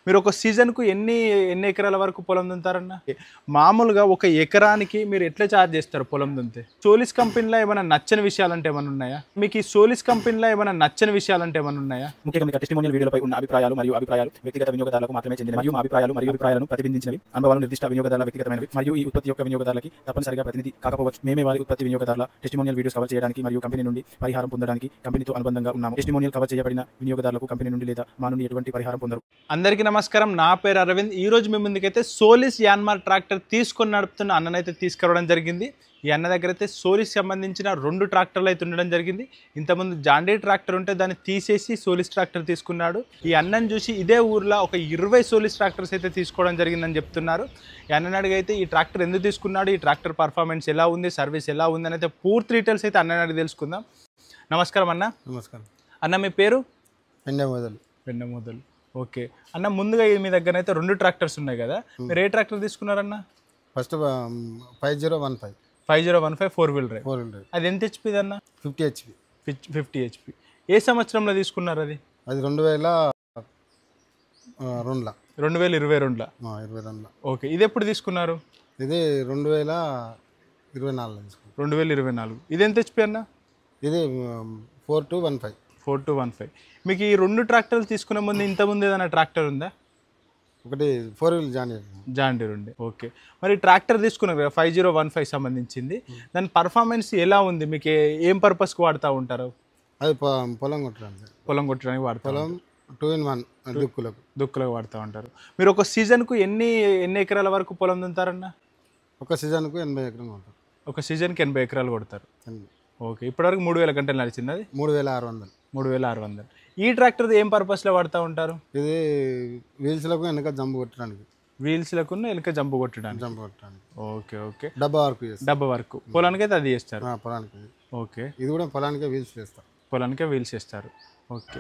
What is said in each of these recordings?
మీరు ఒక సీజన్‌కు ఎన్ని ఎకరాల వరకు పొలం దున్నుతారన్న? మామూలుగా ఒక ఎకరానికి మీరు ఎట్లా చార్జ్ చేస్తారు పొలం దున్నితే? సోలిస్ కంపెనీలో ఏమైనా నచ్చని విషయాలంటే ఏమన్నా ఉన్నాయా? మీకు ఈ సోలిస్ కంపెనీలో ఏమైనా నచ్చని విషయాలంటే ఏమన్నా ఉన్నాయా? ముఖ్యంగా మీకు టెస్టిమోనియల్ వీడియోలపై ఉన్న అభిప్రాయాలు వ్యక్తిగత వినియోగదారులకు మాత్రమే చెందినవి మరియు మా అభిప్రాయాలను ప్రతిబింబించినవి. అనుభవాలు నిర్దిష్ట వినియోగదారుల వ్యక్తిగతమైనవి మరియు ఈ ఉత్పత్తి యొక్క వినియోగదారులకి తప్పనిసరిగా ప్రతినిధి కాకపోవచ్చు. మేమే వారి ఉత్పత్తి వినియోగదారుల టెస్టిమోనియల్ వీడియోస్ కవర్ చేయడానికి మరియు కంపెనీ నుండి పరిహారం పొందడానికి కంపెనీతో అనుబంధంగా ఉన్నాము. టెస్టిమోనియల్ కవర్ చేయబడిన వినియోగదారులకు కంపెనీ నుండి లేదా మా నుండి ఎటువంటి పరిహారం పొందరు. అందరికీ నమస్కారం. నా పేరు అరవింద్. ఈ రోజు మీ ముందుకైతే సోలిస్ యాన్మార్ ట్రాక్టర్ తీసుకొని నడుపుతున్న అన్ననైతే తీసుకురావడం జరిగింది. ఈ అన్న దగ్గర అయితే సోలిస్ సంబంధించిన 2 ట్రాక్టర్లు అయితే ఉండడం జరిగింది. ఇంతకుముందు జాండీ ట్రాక్టర్ ఉంటే దాన్ని తీసేసి సోలిస్ ట్రాక్టర్ తీసుకున్నాడు. ఈ అన్నని చూసి ఇదే ఊర్లో ఒక 20 సోలిస్ ట్రాక్టర్స్ అయితే తీసుకోవడం జరిగిందని చెప్తున్నారు. ఈ అన్నని అడిగైతే ఈ ట్రాక్టర్ ఎందుకు తీసుకున్నాడు, ఈ ట్రాక్టర్ పర్ఫార్మెన్స్ ఎలా ఉంది, సర్వీస్ ఎలా ఉంది అని అయితే పూర్తి డీటెయిల్స్ అయితే అన్నని అడిగి తెలుసుకుందాం. నమస్కారం అన్న. నమస్కారం. అన్న మీ పేరు? పెండమోదలు. ఓకే అన్న, ముందుగా మీ దగ్గర అయితే 2 ట్రాక్టర్స్ ఉన్నాయి కదా, మీరు ఏ ట్రాక్టర్ తీసుకున్నారన్న? First 5015 5015 4 wheeler drive. అది ఎంత హెచ్పి అన్న? 50 హెచ్పి. 50 హెచ్పి. ఏ సంవత్సరంలో తీసుకున్నారు అది? అది 2022లో. 2022లో. 22లో. ఓకే, ఇది ఎప్పుడు తీసుకున్నారు? ఇది 2024లో తీసుకున్నాం. 2024. ఇది ఎంత హెచ్పి అన్న? ఇది 4215. 4215. మీకు ఈ 2 ట్రాక్టర్లు తీసుకునే ముందు ఇంతకుముందు ఏదైనా ట్రాక్టర్ ఉందా? ఒకటి 4 వీల్ జాండీర్ ఉండే. ఓకే, మరి ట్రాక్టర్ తీసుకున్నారు కదా 5015 సంబంధించింది, దాని పర్ఫార్మెన్స్ ఎలా ఉంది? మీకు ఏం పర్పస్కి వాడుతూ ఉంటారు? అది పొలం కొట్టడానికి. పొలం కొట్టడానికి వాడతారు. పొలం 2-in-1 దుక్కులకు వాడుతూ ఉంటారు. మీరు ఒక సీజన్కు ఎన్ని ఎకరాల వరకు పొలం దున్నుతారన్న? ఒక సీజన్కు 80 ఎకరం కొడతారు. ఒక సీజన్కి 80 ఎకరాలు కొడతారు. ఓకే, ఇప్పటివరకు 3000 గంటలు నడిచింది. అది 3600. 3600. ఈ ట్రాక్టర్ ఏం పర్పస్లో వాడుతూ ఉంటారు? ఇది వీల్స్లకు వెనక జంపు కొట్టడానికి. వీల్స్లకు వెనక జంపు కొట్టడానికి. Okay okay. డబ్బా వర్క్ పొలానికి అయితే అది చేస్తారు. పొలానికి. ఓకే, ఇది కూడా పొలానికే వీల్స్ వేస్తారు. పొలానికే వీల్స్ చేస్తారు. ఓకే,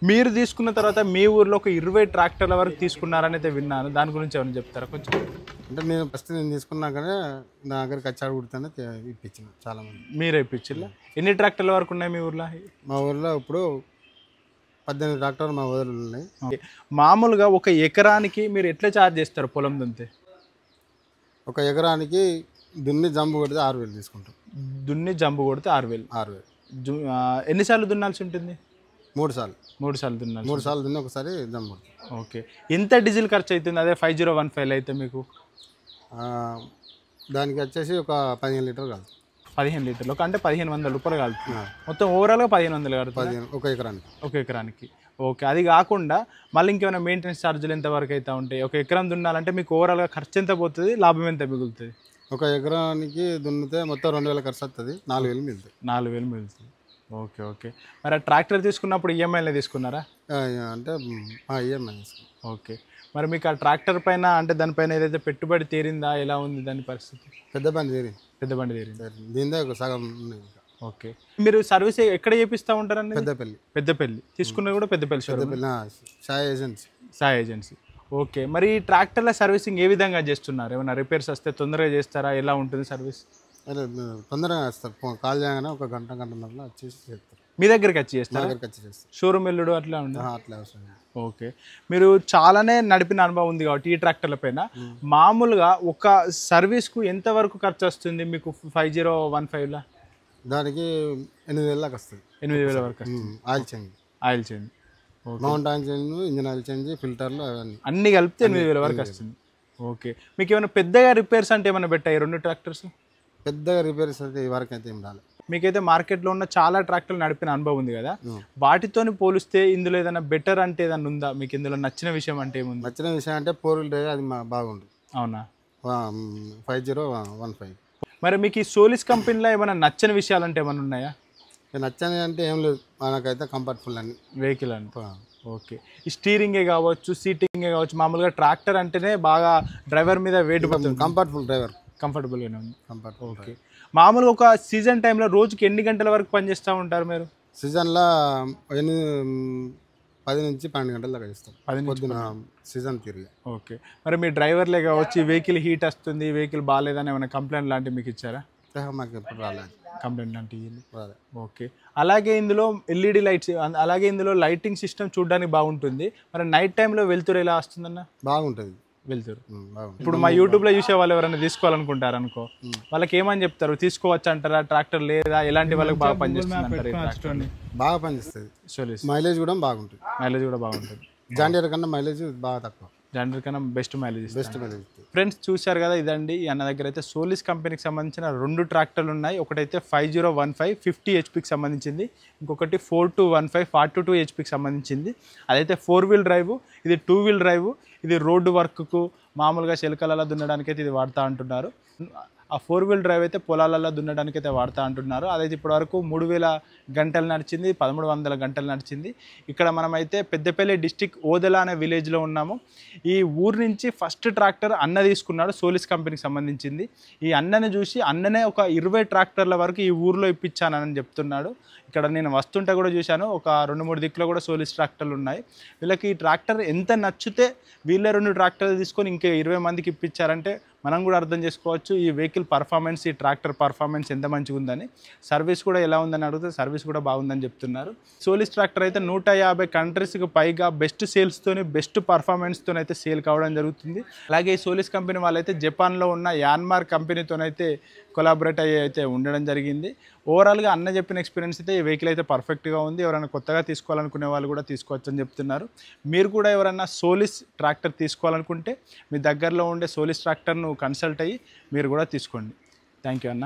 మీరు తీసుకున్న తర్వాత మీ ఊర్లో ఒక 20 ట్రాక్టర్ల వరకు తీసుకున్నారని అయితే విన్నాను. దాని గురించి ఏమైనా చెప్తారా కొంచెం? అంటే నేను తీసుకున్నాకనే నా దగ్గరికి వచ్చి అడుగుతానే ఇప్పించిన చాలా మంది. మీరే ఇప్పించిల్లా? ఎన్ని ట్రాక్టర్ల వరకు ఉన్నాయి మీ ఊర్లో? మా ఊర్లో ఇప్పుడు 18 ట్రాక్టర్లు మా ఊర్లో ఉన్నాయి. మామూలుగా ఒక ఎకరానికి మీరు ఎట్లా ఛార్జ్ చేస్తారు పొలం దున్నితే? ఒక ఎకరానికి దున్ని జంపు కొడితే 6000 తీసుకుంటాం. దున్ని జంపు కొడితే 6000. ఎన్నిసార్లు దున్నాల్సి ఉంటుంది? 3 సార్లు. 3 సార్లు దున్నాలి. 3 సార్లు దున్ని ఒకసారి జంపు కొడతాం. ఓకే, ఎంత డీజిల్ ఖర్చు అవుతుంది అదే 5015 అయితే మీకు? దానికి వచ్చేసి ఒక 15 లీటర్ కాదు. 15 లీటర్లు అంటే 1500 రూపాయలు కాలుతుంది. మొత్తం ఓవరాల్గా 1500 కడుతుంది ఒక ఎకరానికి. ఓకే, అది కాకుండా మళ్ళీ ఇంకేమైనా మెయింటెనెన్స్ ఛార్జీలు ఎంతవరకు అయితే ఉంటాయి? ఒక ఎకరం దున్నాలంటే మీకు ఓవరాల్గా ఖర్చు ఎంత పోతుంది, లాభం ఎంత మిగులుతుంది? ఒక ఎకరానికి దున్నితే మొత్తం 2000 ఖర్చు వస్తుంది, 4000 మిగులుతుంది. 4000 మిగులుతుంది. Okay okay. మరి ఆ ట్రాక్టర్ తీసుకున్నప్పుడు ఈఎంఐలో తీసుకున్నారా? అంటే ఈఎంఐ తీసుకున్నాం. ఓకే, మరి మీకు ఆ ట్రాక్టర్ పైన అంటే దానిపైన ఏదైతే పెట్టుబడి తీరిందా, ఎలా ఉంది దాని పరిస్థితి? పెద్ద బండి తీరింది. దీనిదే ఒక సగం ఉంది ఇంకా. ఓకే, మీరు సర్వీస్ ఎక్కడ చేపిస్తూ ఉంటారండి? పెద్దపల్లి తీసుకున్నది కూడా పెద్దపల్లి సాయి ఏజెన్సీ. ఓకే, మరి ఈ ట్రాక్టర్ల సర్వీసింగ్ ఏ విధంగా చేస్తున్నారు? ఏమైనా రిపేర్స్ వస్తే తొందరగా చేస్తారా? ఎలా ఉంటుంది సర్వీస్? తొందరగా వేస్తారు. కాల్ చేయగానే ఒక గంటన్నరలో వచ్చేసి చేస్తారు. మీ దగ్గరికి వచ్చి చేస్తారు? షోరూమ్ వెళ్ళడు అట్లా ఉంది? అట్లా అవసరం. ఓకే, మీరు చాలానే నడిపిన అనుభవం ఉంది కాబట్టి ఈ ట్రాక్టర్ల పైన మామూలుగా ఒక సర్వీస్కు ఎంతవరకు ఖర్చు వస్తుంది మీకు 5015లో? దానికి 8000 దాకా వస్తుంది. 8000 వరకు వస్తుంది. Oil change, mount oil change, engine oil change, ఫిల్టర్లు అన్నీ కలిపితే 8000 వరకు వస్తుంది. ఓకే, మీకు ఏమైనా పెద్దగా రిపేర్స్ అంటే ఏమైనా పెట్టాయి 2 ట్రాక్టర్స్? పెద్దగా రిపేర్స్ అయితే ఈ వరకు అయితే ఏం రాలేదు. మీకైతే మార్కెట్లో ఉన్న చాలా ట్రాక్టర్లు నడిపిన అనుభవం ఉంది కదా, వాటితోని పోలిస్తే ఇందులో ఏదైనా బెటర్ అంటే ఏదైనా ఉందా? మీకు ఇందులో నచ్చిన విషయం అంటే ఏముంది? నచ్చిన విషయం అంటే 4 వీల్ డ్రైవ్ అది బాగుంది. అవునా? 5015. మరి మీకు ఈ సోలిస్ కంపెనీలో ఏమైనా నచ్చని విషయాలు అంటే ఏమైనా ఉన్నాయా? నచ్చని అంటే ఏం లేదు, మనకైతే కంఫర్టబుల్ అని వెహికల్ అని. ఓకే, ఈ స్టీరింగే కావచ్చు, సీటింగే కావచ్చు, మామూలుగా ట్రాక్టర్ అంటేనే బాగా డ్రైవర్ మీద వెయిట్ పడుతుంది. కంఫర్టబుల్గానే ఉంది. ఓకే, మామూలుగా ఒక సీజన్ టైంలో రోజుకి ఎన్ని గంటల వరకు పనిచేస్తూ ఉంటారు మీరు? సీజన్లో 10 నుంచి 12 గంటల దాకా చేస్తాం. పొద్దున సీజన్ తిరిగి. ఓకే, మరి మీ డ్రైవర్లే కావచ్చు, వెహికల్ హీట్ వస్తుంది, వెహికల్ బాగాలేదని ఏమైనా కంప్లైంట్ లాంటివి మీకు ఇచ్చారా? మాకు ఎప్పుడు రాలేదు కంప్లైంట్ లాంటివి రాలేదు. ఓకే. అలాగే ఇందులో ఎల్ఈడి లైట్స్, అలాగే ఇందులో లైటింగ్ సిస్టమ్ చూడడానికి బాగుంటుంది. మరి నైట్ టైంలో వెళ్తురు ఎలా వస్తుందన్న? బాగుంటుంది. వెళ్తురు బాగుంటుంది. ఇప్పుడు మా యూట్యూబ్లో చూసే వాళ్ళు ఎవరైనా తీసుకోవాలనుకుంటారు అనుకో, వాళ్ళకి ఏమని చెప్తారు? తీసుకోవచ్చు అంటారా? ట్రాక్టర్ లేదా? ఎలాంటి వాళ్ళకి బాగా పనిచేస్తుంది అంటారు ఈ ట్రాక్టర్? బాగా పనిచేస్తుంది. సోలిస్ మైలేజ్ కూడా బాగుంటుంది. మైలేజ్ కూడా బాగుంటుంది. జాండియర్ కన్నా మైలేజ్ బాగా తక్కువ. జాండర్ కన్నా best mileage. Best mileage. Friends చూశారు కదా, ఇదండి ఈ అన్న దగ్గర అయితే సోలిస్ కంపెనీకి సంబంధించిన 2 ట్రాక్టర్లు ఉన్నాయి. ఒకటైతే 5015 50 హెచ్పికి సంబంధించింది, ఇంకొకటి 4215 42 హెచ్పికి సంబంధించింది. అదైతే 4 వీల్ డ్రైవ్, ఇది 2 వీల్ డ్రైవ్. ఇది రోడ్డు వర్క్కు, మామూలుగా చిలకలలో దున్నడానికి అయితే ఇది వాడుతూ అంటున్నారు. ఆ 4 వీల్ డ్రైవ్ అయితే పొలాలలో దున్నడానికి అయితే వాడుతూ అంటున్నారు. అదైతే ఇప్పటివరకు 3000 గంటలు నడిచింది, 1300 గంటలు నడిచింది. ఇక్కడ మనమైతే పెద్దపల్లి డిస్టిక్ ఓదెల అనే విలేజ్లో ఉన్నాము. ఈ ఊరు నుంచి ఫస్ట్ ట్రాక్టర్ అన్న తీసుకున్నాడు, సోలిస్ కంపెనీకి సంబంధించింది. ఈ అన్నని చూసి అన్ననే ఒక 20 ట్రాక్టర్ల వరకు ఈ ఊర్లో ఇప్పించానని చెప్తున్నాడు. ఇక్కడ నేను వస్తుంటే కూడా చూశాను, ఒక 2-3 దిక్కులో కూడా సోలిస్ ట్రాక్టర్లు ఉన్నాయి. వీళ్ళకి ఈ ట్రాక్టర్ ఎంత నచ్చితే వీళ్ళే 2 ట్రాక్టర్లు తీసుకొని ఇంకా 20 మందికి ఇప్పించారంటే మనం కూడా అర్థం చేసుకోవచ్చు ఈ వెహికల్ పర్ఫార్మెన్స్, ఈ ట్రాక్టర్ పర్ఫార్మెన్స్ ఎంత మంచిగా ఉందని. సర్వీస్ కూడా ఎలా ఉందని అడిగితే సర్వీస్ కూడా బాగుందని చెప్తున్నారు. సోలిస్ ట్రాక్టర్ అయితే 150 కంట్రీస్కి పైగా బెస్ట్ సేల్స్తోని, బెస్ట్ పర్ఫార్మెన్స్తో అయితే సేల్ కావడం జరుగుతుంది. అలాగే ఈ సోలిస్ కంపెనీ వాళ్ళైతే జపాన్లో ఉన్న యాన్మార్ కంపెనీతోనైతే కొలాబరేట్ అయ్యి అయితే ఉండడం జరిగింది. ఓవరాల్గా అన్న చెప్పిన ఎక్స్పీరియన్స్ అయితే ఈ వెహికల్ అయితే పర్ఫెక్ట్గా ఉంది. ఎవరైనా కొత్తగా తీసుకోవాలనుకునే వాళ్ళు కూడా తీసుకోవచ్చు అని చెప్తున్నారు. మీరు కూడా ఎవరైనా సోలిస్ ట్రాక్టర్ తీసుకోవాలనుకుంటే మీ దగ్గరలో ఉండే సోలిస్ ట్రాక్టర్ను కన్సల్ట్ అయ్యి మీరు కూడా తీసుకోండి. థ్యాంక్ యూ అన్న.